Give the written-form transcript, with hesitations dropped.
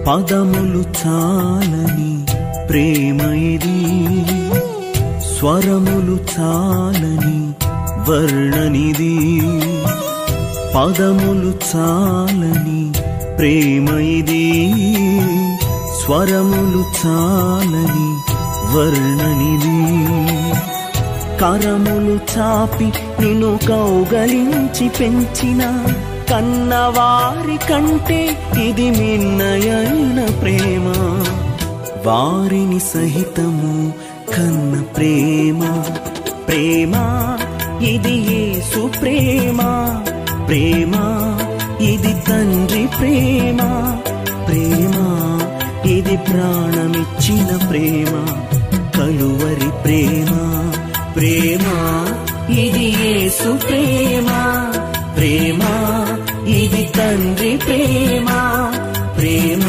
పదములు చాలని ప్రేమ ఇది, స్వరములు చాలని వర్ణనిది. పదములు చాలని ప్రేమ ఇది, స్వరములు చాలని వర్ణనిది. కరములు చాపి నిన్ను కౌగలించి పెంచిన కన్నవారి కంటే ఇది మిన్నయైన ప్రేమ. వారిని సహితము కన్న ప్రేమ. ప్రేమ ఇది యేసు ప్రేమ. ప్రేమ ఇది తండ్రి ప్రేమ. ప్రేమ ఇది ప్రాణమిచ్చిన ప్రేమ, కలువరి ప్రేమ. ప్రేమ ఇది యేసు ప్రేమ. ప్రేమ ఇది తండ్రి ప్రేమ. ప్రేమ